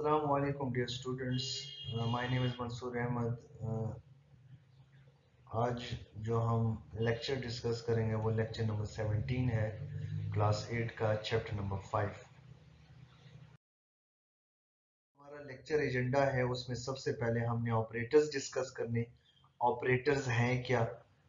Assalamu alaikum dear students. My name is Mansoor Ahmed. आज जो हम लेक्चर डिस्कस करेंगे वो लेक्चर नंबर 17 है, क्लास 8 का चैप्टर नंबर 5। हमारा लेक्चर एजेंडा है, उसमें सबसे पहले हमने ऑपरेटर्स डिस्कस करने। ऑपरेटर्स हैं क्या,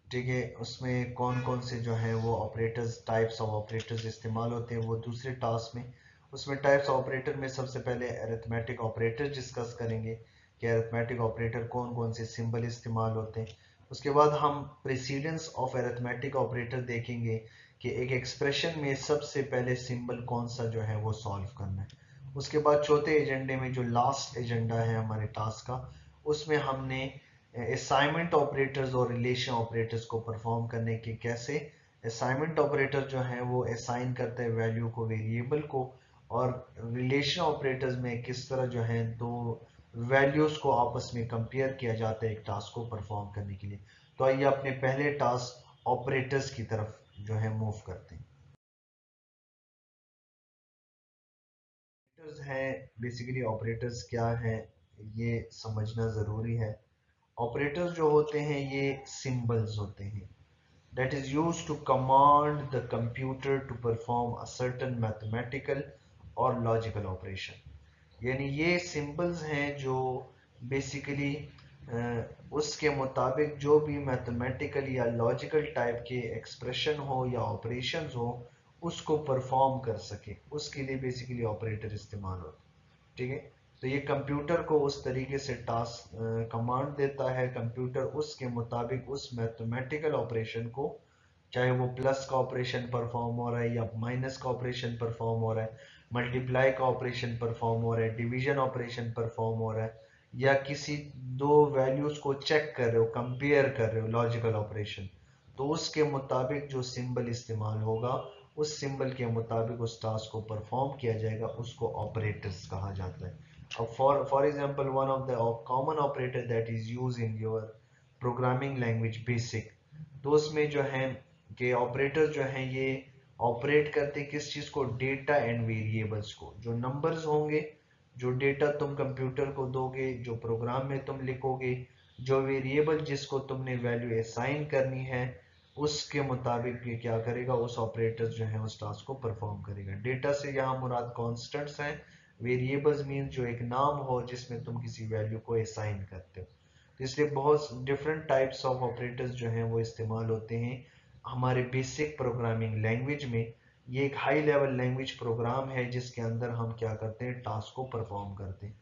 ठीक है, उसमें कौन कौन से जो हैं वो ऑपरेटर्स, टाइप्स ऑफ ऑपरेटर्स इस्तेमाल होते हैं, वो दूसरे टास्क में। उसमें टाइप्स ऑपरेटर में सबसे पहले अरिथमेटिक ऑपरेटर डिस्कस करेंगे कि अरिथमेटिक ऑपरेटर कौन कौन से सिंबल इस्तेमाल होते हैं। उसके बाद हम प्रेसिडेंस ऑफ अरिथमेटिक ऑपरेटर देखेंगे कि एक एक्सप्रेशन में सबसे पहले सिंबल कौन सा जो है वो सॉल्व करना है। उसके बाद चौथे एजेंडे में, जो लास्ट एजेंडा है हमारे टास्क का, उसमें हमने असाइनमेंट ऑपरेटर्स और रिलेशन ऑपरेटर्स को परफॉर्म करने के कैसे। असाइनमेंट ऑपरेटर जो है वो असाइन करते हैं वैल्यू को वेरिएबल को, और रिलेशन ऑपरेटर्स में किस तरह जो है दो वैल्यूज को आपस में कंपेयर किया जाता है एक टास्क को परफॉर्म करने के लिए। तो आइए अपने पहले टास्क ऑपरेटर्स की तरफ जो है मूव करते हैं। ऑपरेटर्स हैं, बेसिकली ऑपरेटर्स क्या है ये समझना ज़रूरी है। ऑपरेटर्स जो होते हैं ये सिंबल्स होते हैं that is used to command the computer to perform a certain mathematical or logical operation। यानी ये सिंबल्स हैं जो बेसिकली उसके मुताबिक जो भी मैथमेटिकल या लॉजिकल टाइप के एक्सप्रेशन हो या ऑपरेशंस हो उसको परफॉर्म कर सके, उसके लिए बेसिकली ऑपरेटर इस्तेमाल होता है, ठीक है। तो ये कंप्यूटर को उस तरीके से टास्क कमांड देता है, कंप्यूटर उसके मुताबिक उस मैथमेटिकल ऑपरेशन को, चाहे वो प्लस का ऑपरेशन परफॉर्म हो रहा है या माइनस का ऑपरेशन परफॉर्म हो रहा है, मल्टीप्लाई का ऑपरेशन परफॉर्म हो रहा है, डिवीजन ऑपरेशन परफॉर्म हो रहा है, या किसी दो वैल्यूज को चेक कर रहे हो, कंपेयर कर रहे हो, लॉजिकल ऑपरेशन, तो उसके मुताबिक जो सिंबल इस्तेमाल होगा उस सिंबल के मुताबिक उस टास्क को परफॉर्म किया जाएगा, उसको ऑपरेटर्स कहा जाता है। अब for example, one of the common operator that is use in your programming language basic, तो उसमें जो है कि ऑपरेटर जो हैं ये ऑपरेट करते हैं किस चीज को, डेटा एंड वेरिएबल्स को। जो नंबर्स होंगे, जो डेटा तुम कंप्यूटर को दोगे, जो प्रोग्राम में तुम लिखोगे, जो वेरिएबल जिसको तुमने वैल्यू असाइन करनी है, उसके मुताबिक ये क्या करेगा, उस ऑपरेटर जो है उस टास्क को परफॉर्म करेगा। डेटा से यहाँ मुराद कॉन्स्टेंट्स हैं, वेरिएबल्स मीन जो एक नाम हो जिसमें तुम किसी वैल्यू को असाइन करते हो। तो इसलिए बहुत डिफरेंट टाइप्स ऑफ ऑपरेटर्स जो हैं वो इस्तेमाल होते हैं हमारे बेसिक प्रोग्रामिंग लैंग्वेज में। ये एक हाई लेवल लैंग्वेज प्रोग्राम है जिसके अंदर हम क्या करते हैं, टास्क को परफॉर्म करते हैं।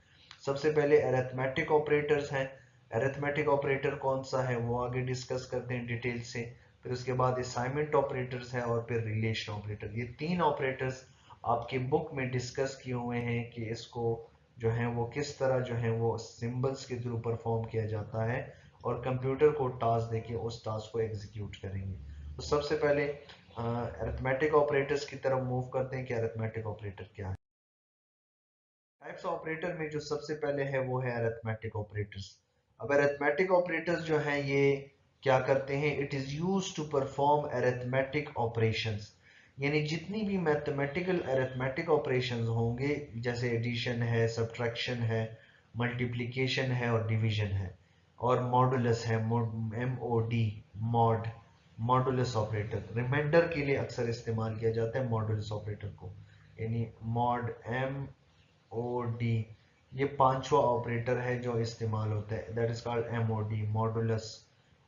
सबसे पहले अरिथमेटिक ऑपरेटर्स हैं। अरिथमेटिक ऑपरेटर कौन सा है वो आगे डिस्कस करते हैं डिटेल से। फिर उसके बाद असाइनमेंट ऑपरेटर्स है और फिर रिलेशन ऑपरेटर। ये तीन ऑपरेटर्स आपके बुक में डिस्कस किए हुए हैं कि इसको जो है वो किस तरह जो है वो सिंबल्स के थ्रू परफॉर्म किया जाता है, और कंप्यूटर को टास्क देके उस टास्क को एग्जीक्यूट करेंगे। तो सबसे पहले अरिथमेटिक ऑपरेटर्स की तरफ मूव करते हैं कि अरिथमेटिक ऑपरेटर क्या है। टाइप्स ऑपरेटर में जो सबसे पहले है वो है अरिथमेटिक ऑपरेटर्स। अब अरिथमेटिक ऑपरेटर्स जो हैं ये क्या करते हैं, it is used to perform arithmetic operations. यानी जितनी भी मैथमेटिकल अरिथमेटिक ऑपरेशंस होंगे, जैसे एडिशन है, सब्ट्रैक्शन है, मल्टीप्लिकेशन है और डिवीजन है, और मॉडुलस है, M O D, mod, modulus operator. Remainder के लिए अक्सर इस्तेमाल किया जाता है मॉडुलस ऑपरेटर को, यानी मॉड, एम ओ डी, ये पांचवा ऑपरेटर है जो इस्तेमाल होता है, that is called M O D, modulus.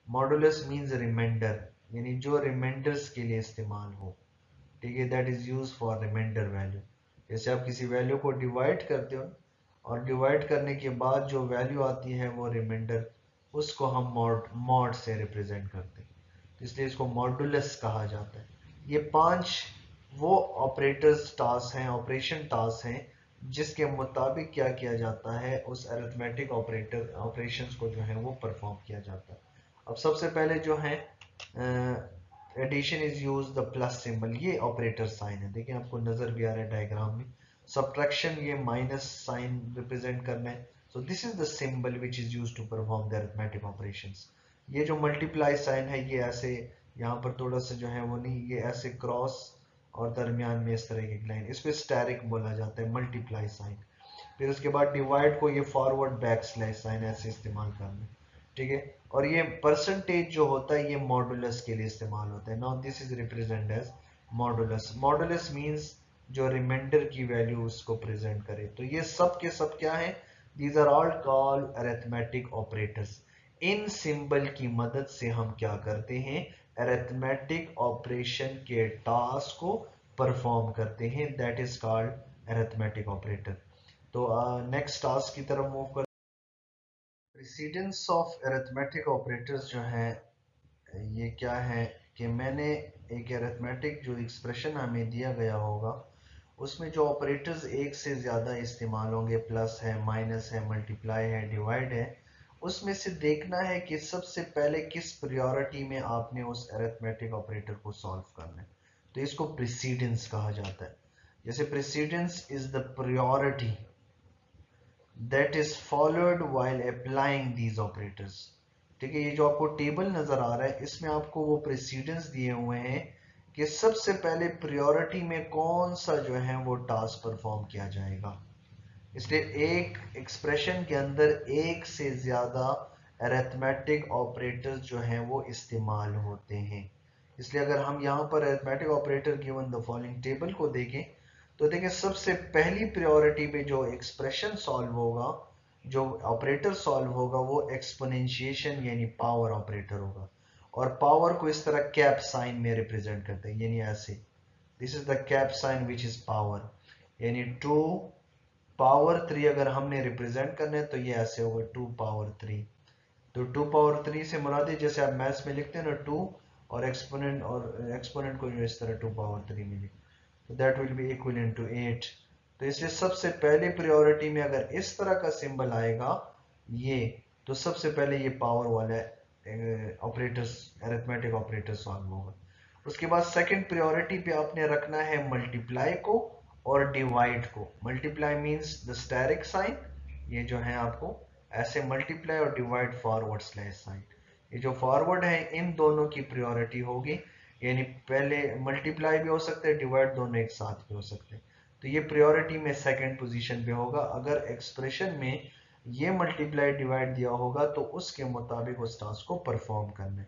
Modulus means remainder, यानी जो रिमाइंडर्स के लिए इस्तेमाल हो, ठीक है, that is use for remainder value. जैसे आप किसी वैल्यू को डिवाइड करते हो और डिवाइड करने के बाद जो वैल्यू आती है वो रिमाइंडर, उसको हम मॉड मॉड से रिप्रेजेंट करते हैं, तो इसलिए इसको मॉडुलस कहा जाता है। ये पांच वो ऑपरेटर्स टास्क हैं, ऑपरेशन टास्क हैं, जिसके मुताबिक क्या किया जाता है, उस अरिथमेटिक ऑपरेटर ऑपरेशंस को जो है वो परफॉर्म किया जाता है। अब सबसे पहले जो है addition is use the plus symbol, ये ऑपरेटर साइन है, देखिए आपको नजर भी आ रहा है डायग्राम में। सब्ट्रैक्शन, ये माइनस साइन रिप्रेजेंट करना है, so this is the symbol which is use to perform the arithmetic operations. ये जो मल्टीप्लाई साइन है ये ऐसे यहाँ पर थोड़ा सा जो है वो नहीं, ये ऐसे क्रॉस और दरमियान में इस तरह की लाइन, इस पे स्टेरिक बोला जाता है, मल्टीप्लाई साइन। फिर उसके बाद डिवाइड को ये फॉरवर्ड बैक स्लैश साइन ऐसे इस्तेमाल करना, ठीक है। और ये परसेंटेज जो होता है ये मॉडुलस के लिए इस्तेमाल होता है। Now this is represent as modulus. Modulus means जो रिमाइंडर की वैल्यू उसको प्रेजेंट करे। तो ये सब के सब क्या है, these are all called arithmetic operators. इन सिंबल की मदद से हम क्या करते हैं, अरिथमेटिक ऑपरेशन के टास्क को परफॉर्म करते हैं, that is called arithmetic operator. तो नेक्स्ट टास्क की तरफ मूव कर। प्रेसिडेंस ऑफ अरिथमेटिक ऑपरेटर्स जो है ये क्या है कि मैंने एक अरिथमेटिक जो एक्सप्रेशन हमें दिया गया होगा उसमें जो ऑपरेटर्स एक से ज्यादा इस्तेमाल होंगे, प्लस है, माइनस है, मल्टीप्लाई है, डिवाइड है, उसमें से देखना है कि सबसे पहले किस प्रायोरिटी में आपने उस अरिथमेटिक ऑपरेटर को सॉल्व करना है। तो इसको प्रेसिडेंस कहा जाता है। जैसे precedence is the priority that is followed while applying these operators। ठीक है, ये जो आपको टेबल नजर आ रहा है इसमें आपको वो प्रेसिडेंस दिए हुए हैं कि सबसे पहले प्रायोरिटी में कौन सा जो है वो टास्क परफॉर्म किया जाएगा। इसलिए एक एक्सप्रेशन के अंदर एक से ज्यादा अरिथमेटिक ऑपरेटर्स जो हैं वो इस्तेमाल होते हैं। इसलिए अगर हम यहाँ पर arithmetic operator given the following table को देखें तो देखें सबसे पहली प्रायोरिटी पे जो एक्सप्रेशन सॉल्व होगा, जो ऑपरेटर सॉल्व होगा वो एक्सपोनेंशिएशन यानी पावर ऑपरेटर होगा। और पावर को इस तरह कैप साइन में रिप्रेजेंट करते हैं, यानी ऐसे, this is the cap sign which is power, यानी 2 पावर 3 अगर हमने रिप्रेजेंट करना है तो ये ऐसे होगा 2 पावर 3। तो 2 पावर 3 से मुराद है जैसे आप मैथ्स में लिखते हैं ना 2 और एक्सपोनेंट को जो इस तरह 2 पावर 3 में लिखते, तो that will be equivalent to 8। तो इसलिए सबसे पहले प्रायोरिटी में अगर इस तरह का सिंबल आएगा ये, तो सबसे पहले ये पावर वाला ऑपरेटर्स अरिथमेटिक ऑपरेटर सॉल्व होगा। उसके बाद सेकंड प्रायोरिटी पे आपने रखना है मल्टीप्लाई को और डिवाइड को। Multiply means the asterisk sign, ये जो है आपको ऐसे मल्टीप्लाई, और डिवाइड फॉरवर्ड स्लैश साइन। ये जो फॉरवर्ड है इन दोनों की प्रायोरिटी होगी, यानी पहले मल्टीप्लाई भी हो सकते हैं, डिवाइड दोनों एक साथ भी हो सकते हैं। तो ये प्रायोरिटी में सेकंड पोजीशन पे होगा। अगर एक्सप्रेशन में ये मल्टीप्लाई डिवाइड दिया होगा तो उसके मुताबिक उस टास्क को परफॉर्म करना है।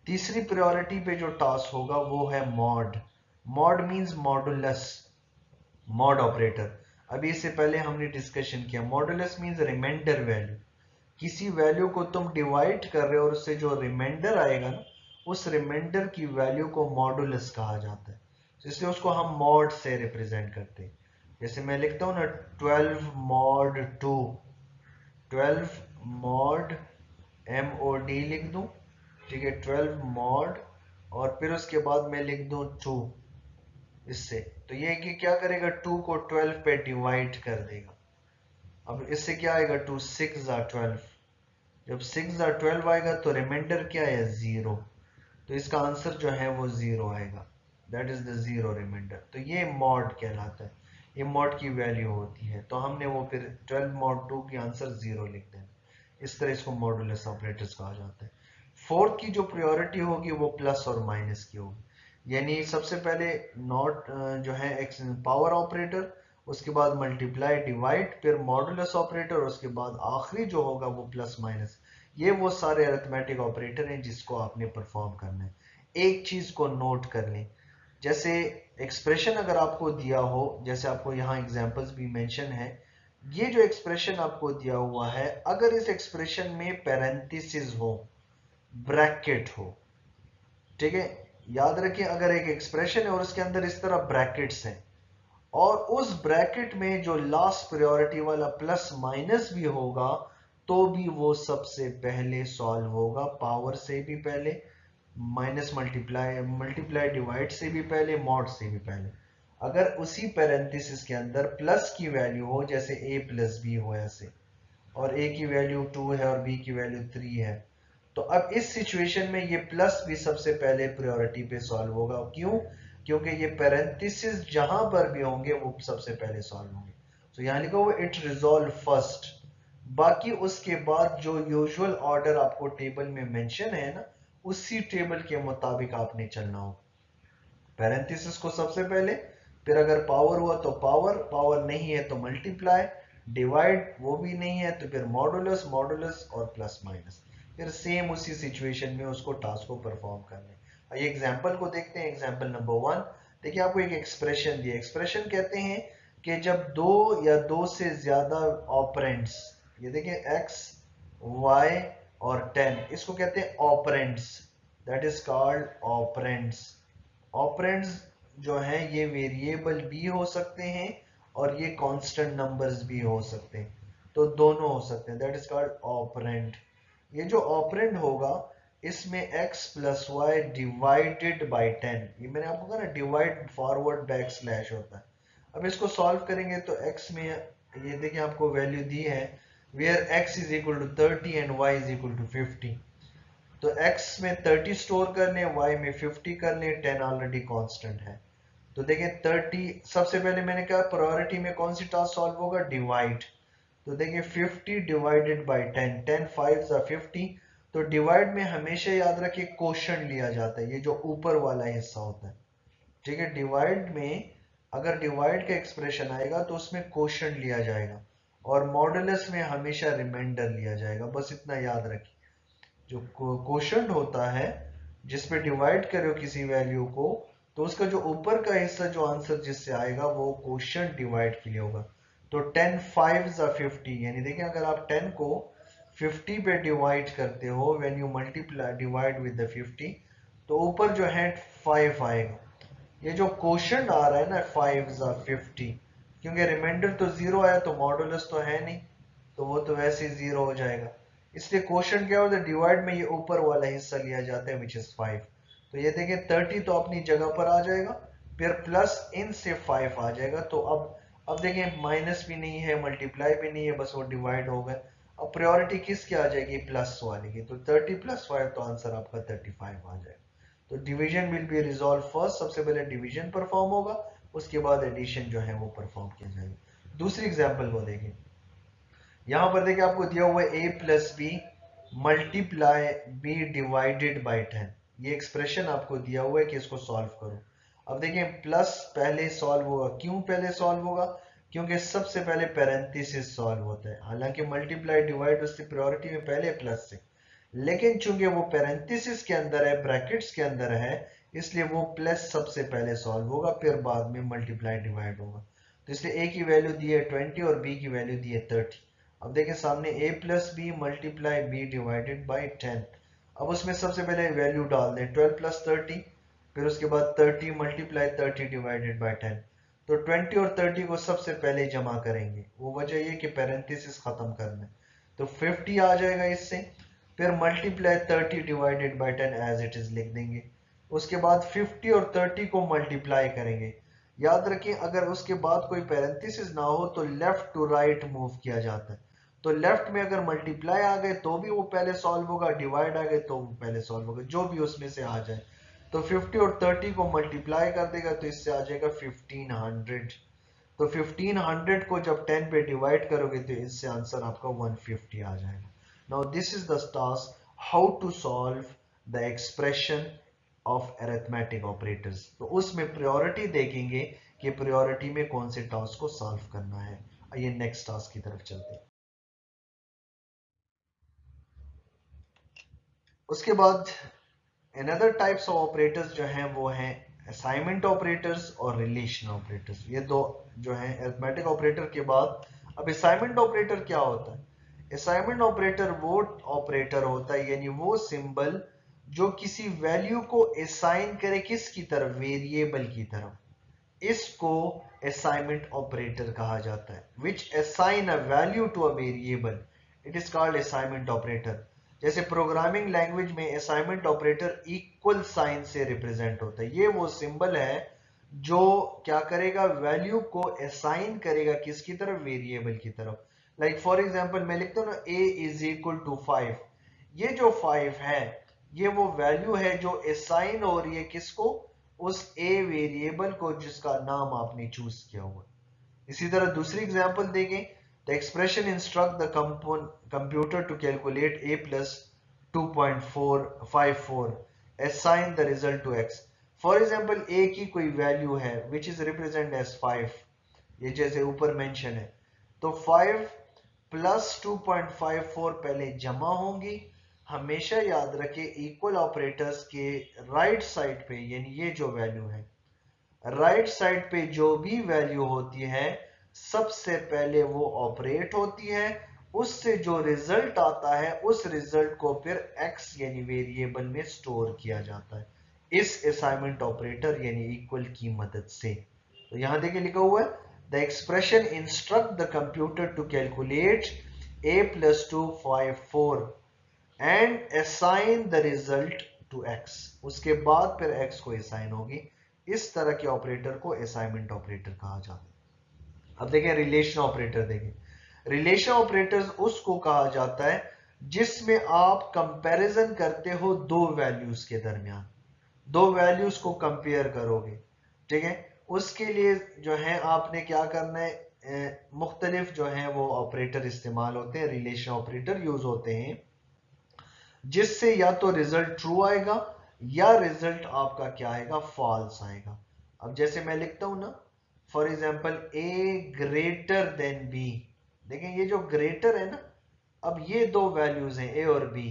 तीसरी प्रायोरिटी पे जो टास्क होगा वो है mod. Mod means modulus, mod operator. अभी इससे पहले हमने डिस्कशन किया, मॉडुलस मींस रिमाइंडर वैल्यू। किसी वैल्यू को तुम डिवाइड कर रहे हो और उससे जो रिमाइंडर आएगा ना, उस रिमाइंडर की वैल्यू को मॉडुलस कहा जाता है। तो इसलिए उसको हम मॉड से रिप्रेजेंट करते हैं। जैसे मैं लिखता हूं ना 12 मॉड 2, 12 मॉड MOD लिख दूं, ठीक है, 12 मॉड, और फिर उसके बाद मैं लिख दूं 2 इससे, तो ये कि क्या करेगा 2 को 12 पे डिवाइड कर देगा। अब इससे क्या आएगा 2 6 ज़ा 12, जब 6 ज़ा 12 आएगा तो रिमाइंडर क्या है 0, तो इसका आंसर जो है वो 0 आएगा, दैट इज द 0 रिमाइंडर। तो ये मॉड कहलाता है, ये मॉड की वैल्यू होती है। तो हमने वो फिर 12 मॉड 2 की आंसर 0 लिख देना। इस तरह इसको मॉडुलस ऑपरेटर्स कहा जाता है। फोर्थ की जो प्रायोरिटी होगी वो प्लस और माइनस की होगी, यानी सबसे पहले नॉट जो है पावर ऑपरेटर, उसके बाद मल्टीप्लाई डिवाइड, फिर मॉडुलस ऑपरेटर, उसके बाद आखिरी जो होगा वो प्लस माइनस। ये वो सारे अरिथमेटिक ऑपरेटर हैं जिसको आपने परफॉर्म करना है। एक चीज को नोट कर लें, जैसे एक्सप्रेशन अगर आपको दिया हो, जैसे आपको यहाँ एग्जांपल्स भी मेंशन है, ये जो एक्सप्रेशन आपको दिया हुआ है अगर इस एक्सप्रेशन में पैरेंथेसिस हो, ब्रैकेट हो, ठीक है, याद रखिए अगर एक एक्सप्रेशन है और उसके अंदर इस तरह ब्रैकेट्स हैं और उस ब्रैकेट में जो लास्ट प्रायोरिटी वाला प्लस माइनस भी होगा तो भी वो सबसे पहले सॉल्व होगा, पावर से भी पहले, माइनस मल्टीप्लाई, मल्टीप्लाई डिवाइड से भी पहले, मॉड से भी पहले। अगर उसी पैरेंथेसिस के अंदर प्लस की वैल्यू हो, जैसे a प्लस बी हो ऐसे, और a की वैल्यू 2 है और b की वैल्यू 3 है, तो अब इस सिचुएशन में ये प्लस भी सबसे पहले प्रायोरिटी पे सॉल्व होगा। क्यों? क्योंकि ये पैरेंथेसिस जहां पर भी होंगे वो सबसे पहले सॉल्व होंगे। तो यहां लिखा हुआ इट रिजॉल्व फर्स्ट, बाकी उसके बाद जो यूजुअल ऑर्डर आपको टेबल में मेंशन है ना, उसी टेबल के मुताबिक आपने चलना हो। पैरेंथेसिस को सबसे पहले, फिर अगर पावर हुआ तो पावर, पावर नहीं है तो मल्टीप्लाई, डिवाइड वो भी नहीं है, तो फिर मॉडुलस मॉडुलस और प्लस माइनस, फिर सेम उसी सिचुएशन में उसको टास्क को परफॉर्म करने। ये एग्जांपल को देखते हैं। एग्जांपल नंबर 1, देखिए आपको एक एक्सप्रेशन दी। एक्सप्रेशन कहते हैं कि जब दो या दो से ज्यादा ऑपरेंड्स, ये देखिए x y और 10, इसको कहते हैं operands, that is called operands. Operands जो है ये वेरिएबल भी हो सकते हैं और ये कांस्टेंट नंबर्स भी हो सकते हैं, तो दोनों हो सकते हैं, दैट इज कॉल्ड ऑपरेंड। ये जो ऑपरेंड होगा इसमें x plus y divided by 10, ये मैंने आपको कहा ना डिवाइड फॉरवर्ड बैक स्लैश होता है। अब इसको सॉल्व करेंगे तो x में ये देखिए आपको वैल्यू दी है where x is equal to 30 and y is equal to 50। तो x में 30 स्टोर कर लें, y में 50 कर लें, 10 ऑलरेडी कांस्टेंट है। तो देखें 30, सबसे पहले मैंने कहा प्रायोरिटी में कौन सी टास्क सॉल्व होगा, डिवाइड। तो देखें 50 डिवाइडेड बाय 10, 10 5 50। तो डिवाइड में हमेशा याद रखिए क्वोशंट लिया जाता है, ये जो ऊपर वाला हिस्सा होता है, ठीक है। डिवाइड में अगर डिवाइड का एक्सप्रेशन आएगा तो उसमें क्वोशंट लिया जाएगा और मॉडुलस में हमेशा रिमाइंडर लिया जाएगा, बस इतना याद रखिए। जो क्वोशंट होता है जिसपे डिवाइड करो किसी वैल्यू को, तो उसका जो ऊपर का हिस्सा जो आंसर जिससे आएगा वो क्वोशंट डिवाइड के लिए होगा। तो 10 5 50, यानी देखिए अगर आप 10 को 50 पे डिवाइड करते हो, when you multiply divide with the 50, तो ऊपर जो है 5 आएगा। ये जो क्वोशंट आ रहा है ना 5 50, क्योंकि रिमाइंडर तो जीरो आया तो मॉडुलस तो है नहीं, तो वो तो वैसे ही जीरो हो जाएगा। इसलिए क्वोशंट क्या होता है, डिवाइड में ये ऊपर वाला हिस्सा लिया जाता है विच इज 5। तो ये देखें 30 तो अपनी जगह पर आ जाएगा, फिर प्लस इन से 5 आ जाएगा। तो अब देखें माइनस भी नहीं है, मल्टीप्लाई भी नहीं है, बस वो डिवाइड हो गए। अब प्रायोरिटी किसकी आ जाएगी, प्लस वाले की। तो 30 प्लस 5, तो आंसर आपका 35 आ जाएगा। तो division will be resolve first, सबसे पहले डिवीजन परफॉर्म होगा, उसके बाद एडिशन जो है वो परफॉर्म किया जाएगा। दूसरी एग्जांपल को देखें। यहां पर देखिए आपको दिया हुआ है a plus B multiply B divided by 10। ये एक्सप्रेशन आपको दिया हुआ है कि इसको सॉल्व करो। अब देखिए प्लस पहले सॉल्व होगा, क्यों पहले सॉल्व होगा, क्योंकि सबसे पहले पैरेंथेसिस सॉल्व होता है। हालांकि मल्टीप्लाई डिवाइड उसकी प्रायोरिटी में पहले प्लस से, लेकिन चूंकि वो पैरेंथेसिस के अंदर है, ब्रैकेट्स के अंदर है, इसलिए वो प्लस सबसे पहले सॉल्व होगा, फिर बाद में मल्टीप्लाई डिवाइड होगा। तो इसलिए a की वैल्यू दी है 20 और b की वैल्यू दी है 30। अब देखिए सामने a plus B multiply B divided by 10। अब उसमें सबसे पहले वैल्यू डाल दें 12 प्लस 30, फिर उसके बाद 30 मल्टीप्लाई 30 डिवाइडेड बाई 10। तो 20 और 30 को सबसे पहले जमा करेंगे, वो वजह ये कि पैरेंथेसिस खत्म करना है। तो 50 आ जाएगा इससे, फिर multiply 30 divided by 10 as it is लिख देंगे। उसके बाद 50 और 30 को मल्टीप्लाई करेंगे। याद रखिए अगर उसके बाद कोई पैरेंथेसिस ना हो तो लेफ्ट टू राइट मूव किया जाता है। तो लेफ्ट में अगर मल्टीप्लाई आ गए तो भी वो पहले सॉल्व होगा, डिवाइड आ गए तो वो पहले सॉल्व होगा, जो भी उसमें से आ जाए। तो 50 और 30 को मल्टीप्लाई कर देगा तो इससे आ जाएगा 1500। तो 1500 को जब 10 पे डिवाइड करोगे तो इससे आंसर आपका 150 आ जाएगा। Now this is the task how to solve the expression of arithmetic operators. तो उसमें प्रायोरिटी देखेंगे कि प्रायोरिटी में कौन से टास्क को सॉल्व करना है। आइए नेक्स्ट टास्क की तरफ चलते हैं। उसके बाद अनदर टाइप्स ऑफ ऑपरेटर्स जो हैं वो हैं असाइनमेंट ऑपरेटर्स और रिलेशन ऑपरेटर्स। ये दो जो हैं अरिथमेटिक ऑपरेटर के बाद। अब असाइनमेंट ऑपरेटर क्या होता है, असाइनमेंट ऑपरेटर वो ऑपरेटर होता है, यानी वो सिंबल जो किसी वैल्यू को असाइन करे किसकी तरफ, वेरिएबल की तरफ। इसको असाइनमेंट ऑपरेटर कहा जाता है, which assign a value to a variable, it is called assignment operator. जैसे प्रोग्रामिंग लैंग्वेज में असाइनमेंट ऑपरेटर इक्वल साइन से रिप्रेजेंट होता है। ये वो सिंबल है जो क्या करेगा, वैल्यू को असाइन करेगा किसकी तरफ, वेरिएबल की तरफ। लाइक फॉर एग्जांपल मैं लिखता हूं ना a इज इक्वल टू 5। ये जो 5 है ये वो वैल्यू है जो असाइन हो रही है किसको, उस a वेरिएबल को जिसका नाम आपने चूज किया हुआ। इसी तरह दूसरी एग्जांपल देखें, the expression instruct the computer to calculate a plus 2.454, assign the result to x। For example a की कोई वैल्यू है विच इज रिप्रेजेंट एज 5, ये जैसे ऊपर मेंशन है। तो 5 प्लस 2.54 पहले जमा होंगी। हमेशा याद रखें इक्वल ऑपरेटर्स के राइट साइड पे, यानी ये जो वैल्यू है, राइट साइड पे जो भी वैल्यू होती है सबसे पहले वो ऑपरेट होती है। उससे जो रिजल्ट आता है उस रिजल्ट को फिर x यानी वेरिएबल में स्टोर किया जाता है इस असाइनमेंट ऑपरेटर यानी इक्वल की मदद से। तो यहां देखिए लिखा हुआ है the expression instruct the computer to calculate a + 2 5 4 and assign the result to x। उसके बाद फिर x को असाइन होगी। इस तरह के ऑपरेटर को असाइनमेंट ऑपरेटर कहा जाता है। अब देखें रिलेशन ऑपरेटर, देखें रिलेशन ऑपरेटर्स उसको कहा जाता है जिसमें आप कंपैरिजन करते हो दो वैल्यूज के दरमियान, दो वैल्यूज को कंपेयर करोगे, ठीक है। उसके लिए जो है आपने क्या करना है, मुख्तलिफ जो है वो ऑपरेटर इस्तेमाल होते हैं, रिलेशन ऑपरेटर यूज होते हैं जिससे या तो रिजल्ट ट्रू आएगा या रिजल्ट आपका क्या आएगा, फॉल्स आएगा। अब जैसे मैं लिखता हूं ना, for example A greater than B, देखें ये जो ग्रेटर है ना, अब ये दो वैल्यूज हैं ए और बी,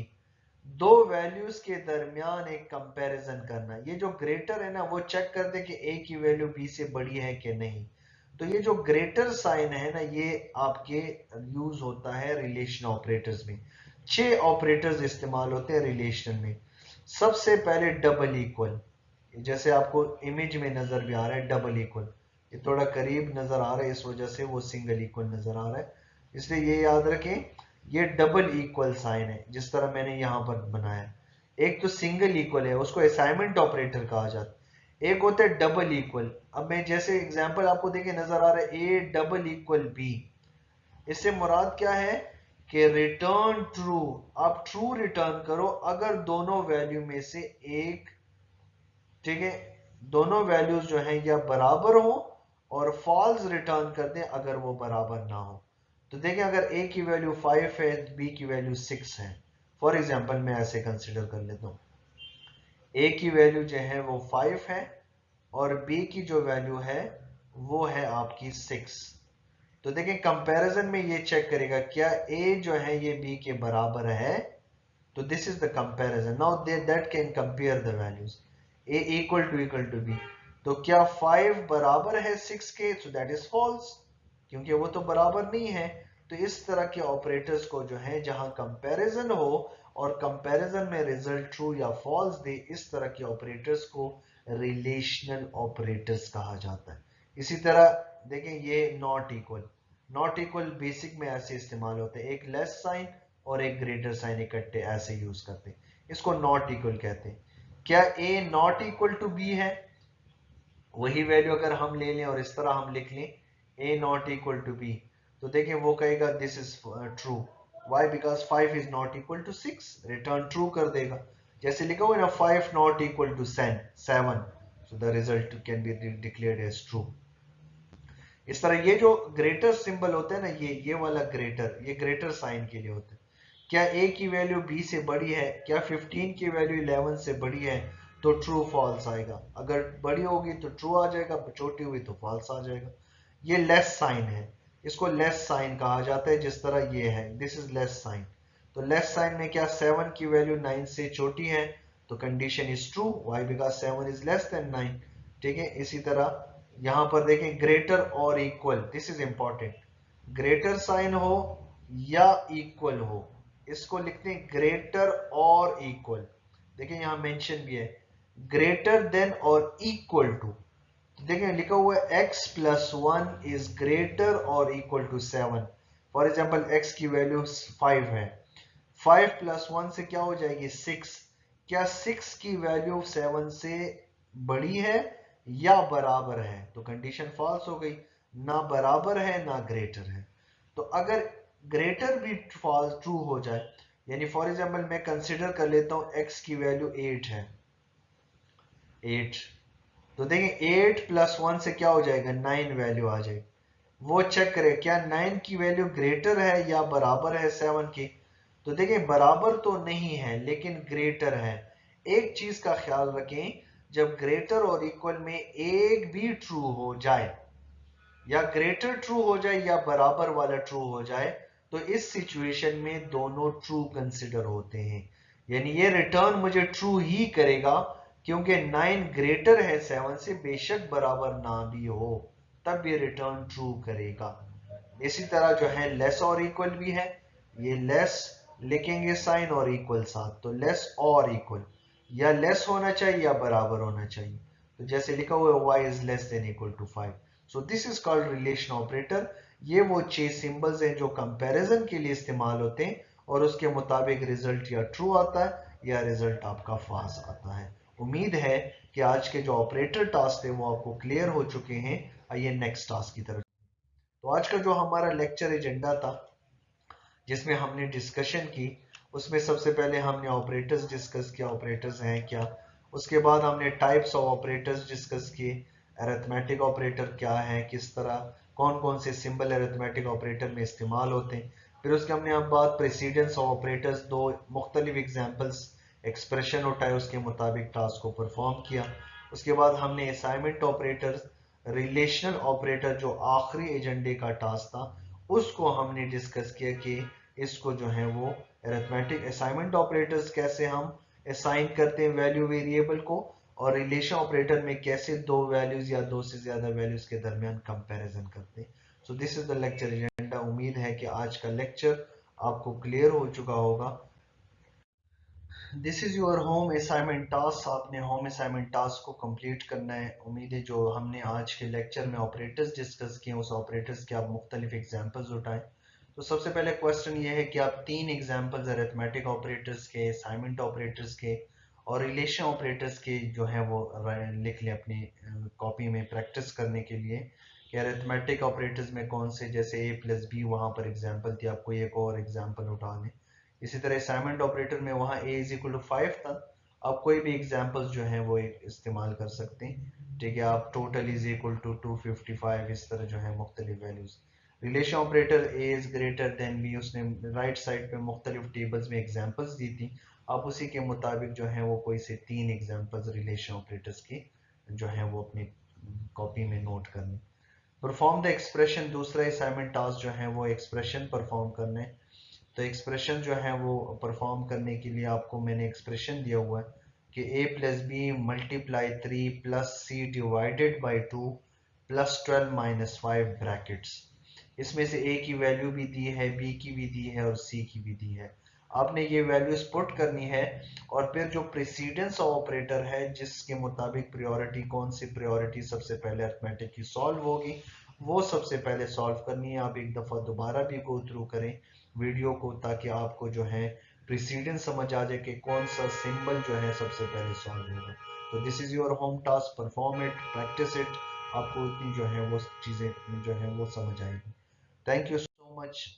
दो वैल्यूज के दरमियान एक कंपैरिजन करना। ये जो ग्रेटर है ना वो चेक कर दे कि ए की वैल्यू बी से बड़ी है कि नहीं। तो ये जो ग्रेटर साइन है ना ये आपके यूज होता है रिलेशन ऑपरेटर्स में। 6 ऑपरेटर्स इस्तेमाल होते हैं रिलेशन में। सबसे पहले डबल इक्वल, जैसे आपको इमेज में नजर भी आ रहा है डबल इक्वल, ये थोड़ा करीब नजर आ रहा है इस वजह से वो सिंगल इक्वल नजर आ रहा है, इसलिए ये याद रखें ये डबल इक्वल साइन है जिस तरह मैंने यहां पर बनाया। एक तो सिंगल इक्वल है उसको असाइनमेंट ऑपरेटर कहा जाता है, एक होता है डबल इक्वल। अब मैं जैसे एग्जांपल आपको देखे नजर आ रहा है ए डबल इक्वल बी, इससे मुराद क्या है कि रिटर्न ट्रू, आप ट्रू रिटर्न करो अगर दोनों वैल्यू में से एक, ठीक है, दोनों वैल्यूज जो हैं या बराबर हो, और फॉल्स रिटर्न कर दें अगर वो बराबर ना हो। तो देखें अगर a की वैल्यू 5 है b की वैल्यू 6 है, फॉर एग्जांपल मैं ऐसे कंसीडर कर लेता हूं a की वैल्यू जो है वो 5 है और b की जो वैल्यू है वो है आपकी 6। तो देखें कंपैरिजन में ये चेक करेगा क्या a जो है ये b के बराबर है, तो this is the comparison. Now that can compare the values a equal to b। तो क्या 5 बराबर है 6 के, सो दैट इज फॉल्स, क्योंकि वो तो बराबर नहीं है। तो इस तरह के ऑपरेटर्स को जो है जहां कंपैरिजन हो और कंपैरिजन में रिजल्ट ट्रू या फॉल्स दे, इस तरह के ऑपरेटर्स को रिलेशनल ऑपरेटर्स कहा जाता है। इसी तरह देखें ये not equal, not equal basic में ऐसे इस्तेमाल होते हैं, एक लेस साइन और एक ग्रेटर साइन इकट्ठे ऐसे यूज करते हैं, इसको नॉट इक्वल कहते हैं। क्या a not equal to b है, वही वैल्यू अगर हम ले लें और इस तरह हम लिख लें a not equal to b, तो देखें वो कहेगा this is true. Why, because 5 is not equal to 6, return true कर देगा। जैसे लिखा हुआ है ना 5 not equal to 7, so the result can be declared as true. इस तरह ये जो ग्रेटर सिंबल होता है ना, ये वाला ग्रेटर, ये ग्रेटर साइन के लिए होता है। क्या a की वैल्यू b से बड़ी है, क्या 15 की वैल्यू 11 से बड़ी है, तो ट्रू फॉल्स आएगा। अगर बड़ी होगी तो ट्रू आ जाएगा, छोटी हुई तो फॉल्स आ जाएगा। ये लेस साइन है, इसको लेस साइन कहा जाता है, जिस तरह ये है दिस इज लेस साइन। तो लेस साइन में क्या 7 की वैल्यू 9 से छोटी है, तो condition is true, why because 7 is less then 9, ठीक है। इसी तरह यहां पर देखें ग्रेटर और equal, this is important, greater sign हो या इक्वल हो, इसको लिखते हैं ग्रेटर और इक्वल। देखिए यहां मेंशन भी है ग्रेटर देन और इक्वल टू। देखिए लिखा हुआ है x प्लस 1 इज ग्रेटर और equal to 7। For example x की वैल्यू 5 है, 5 प्लस 1 से क्या हो जाएगी 6। क्या 6 की वैल्यू 7 से बड़ी है या बराबर है, तो कंडीशन फॉल्स हो गई, ना बराबर है ना ग्रेटर है। तो अगर ग्रेटर भी फॉल्स ट्रू हो जाए, यानी फॉर एग्जाम्पल मैं कंसिडर कर लेता हूं x की वैल्यू 8 है, 8, तो देखिए 8 प्लस 1 से क्या हो जाएगा 9 वैल्यू आ जाएगी। वो चेक करें क्या 9 की वैल्यू ग्रेटर है या बराबर है 7 की, तो देखिए बराबर तो नहीं है लेकिन ग्रेटर है। एक चीज का ख्याल रखें, जब ग्रेटर और इक्वल में एक भी ट्रू हो जाए, या ग्रेटर ट्रू हो जाए या बराबर वाला ट्रू हो जाए, तो इस सिचुएशन में दोनों ट्रू कंसिडर होते हैं। यानी ये रिटर्न मुझे ट्रू ही करेगा, क्योंकि 9 ग्रेटर है 7 से, बेशक बराबर ना भी हो तब ये रिटर्न ट्रू करेगा। इसी तरह जो है लेस और इक्वल भी है, ये लेस लिखेंगे साइन और इक्वल साथ, तो लेस और इक्वल, या लेस होना चाहिए या बराबर होना चाहिए। तो जैसे लिखा हुआ है y is less than equal to 5, so this is called relation operator. ये वो 6 सिंबल्स हैं जो कंपैरिजन के लिए इस्तेमाल होते हैं, और उसके मुताबिक रिजल्ट या ट्रू आता है या रिजल्ट आपका फॉल्स आता है। उम्मीद है कि आज के जो ऑपरेटर टास्क थे वो आपको क्लियर हो चुके हैं। आइए नेक्स्ट टास्क की तरफ। तो आज का जो हमारा लेक्चर एजेंडा था जिसमें हमने डिस्कशन की, उसमें सबसे पहले हमने ऑपरेटर्स डिस्कस किया, ऑपरेटर्स हैं क्या। उसके बाद हमने टाइप्स ऑफ ऑपरेटर्स डिस्कस किए, अरिथमेटिक ऑपरेटर क्या है, किस तरह कौन कौन से सिंबल अरिथमेटिक ऑपरेटर में इस्तेमाल होते हैं। फिर उसके हमने अब बात प्रेसिडेंस ऑफ ऑपरेटर्स, दो मुख्तलिफ एग्जाम्पल्स एक्सप्रेशन उठाए, उसके मुताबिक टास्क को परफॉर्म किया। उसके बाद हमने असाइनमेंट ऑपरेटर्स, रिलेशनल ऑपरेटर जो आखिरी एजेंडे का टास्क था, उसको हमने डिस्कस किया कि इसको जो है वो अरिथमेटिक असाइनमेंट ऑपरेटर्स कैसे हम असाइन करते हैं वैल्यू वेरिएबल को, और रिलेशन ऑपरेटर में कैसे दो वैल्यूज या दो से ज्यादा वैल्यूज के दरमियान कंपैरिजन करते हैं। सो this is the lecture agenda. उम्मीद है कि आज का लेक्चर आपको क्लियर हो चुका होगा। This is your home assignment task. आपने होम असाइनमेंट टास्क को कंप्लीट करना है। उम्मीद है जो हमने आज के लेक्चर में ऑपरेटर्स डिस्कस किए, उस ऑपरेटर्स के आप मुख्तलिफ एग्जाम्पल्स उठाएं। तो सबसे पहले क्वेश्चन ये है कि आप 3 एग्जाम्पल्स अरिथमेटिक ऑपरेटर्स के, असाइनमेंट ऑपरेटर्स के और रिलेशन ऑपरेटर्स के जो है वो लिख लें अपनी कॉपी में प्रैक्टिस करने के लिए कि अरिथमेटिक ऑपरेटर्स में कौन से, जैसे a प्लस बी वहां पर एग्जाम्पल थी, आपको एक और एग्जाम्पल उठा लें। इसी तरह असाइनमेंट ऑपरेटर में वहां a इज इक्वल टू 5 था, आप कोई भी एग्जांपल्स जो है वो एक इस्तेमाल कर सकते हैं। ठीक है, आप टोटल इज इक्वल टू 255, इस तरह जो है मुख्तलिफ values. Relation operator a is greater than b, उसने राइट साइड पे मुख्तलिफ टेबल्स में एग्जांपल्स दी थी, आप उसी के मुताबिक जो है वो कोई से 3 एग्जांपल्स रिलेशन ऑपरेटर्स की जो है वो अपनी कॉपी में नोट करनी। परफॉर्म द एक्सप्रेशन, दूसरा असाइनमेंट टास्क जो है वो एक्सप्रेशन परफॉर्म करने। तो एक्सप्रेशन जो है वो परफॉर्म करने के लिए आपको मैंने एक्सप्रेशन दिया हुआ है कि a plus B multiply 3 plus C divided by 2 plus 12 minus 5 brackets. इसमें से a की वैल्यू भी दी है, b की भी दी है और c की भी दी है। आपने ये वैल्यूज पुट करनी है, और फिर जो प्रेसिडेंस ऑपरेटर है जिसके मुताबिक प्रायोरिटी, कौन सी प्रायोरिटी सबसे पहले अरिथमेटिक की सॉल्व होगी, वो सबसे पहले सॉल्व करनी है। आप एक दफा दोबारा भी गो थ्रू करें वीडियो को, ताकि आपको जो है प्रेसिडेंस समझ आ जाए कि कौन सा सिंबल जो है सबसे पहले सॉल्व होगा। तो this is your home task, perform it, practice it, आपको इतनी जो है वो चीजें जो है वो समझ आएगी। Thank you so much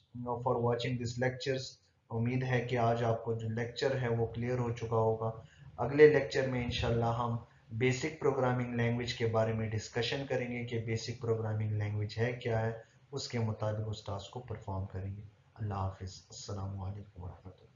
for watching this lectures. उम्मीद है कि आज आपको जो लेक्चर है वो क्लियर हो चुका होगा। अगले लेक्चर में इंशाल्लाह हम बेसिक प्रोग्रामिंग लैंग्वेज के बारे में डिस्कशन करेंगे कि बेसिक प्रोग्रामिंग लैंग्वेज है क्या है, उसके मुताबिक उस टास्क को परफॉर्म करेंगे। अल्लाह हाफिज़, अस्सलामु अलैकुम वरहमतुल्लाह।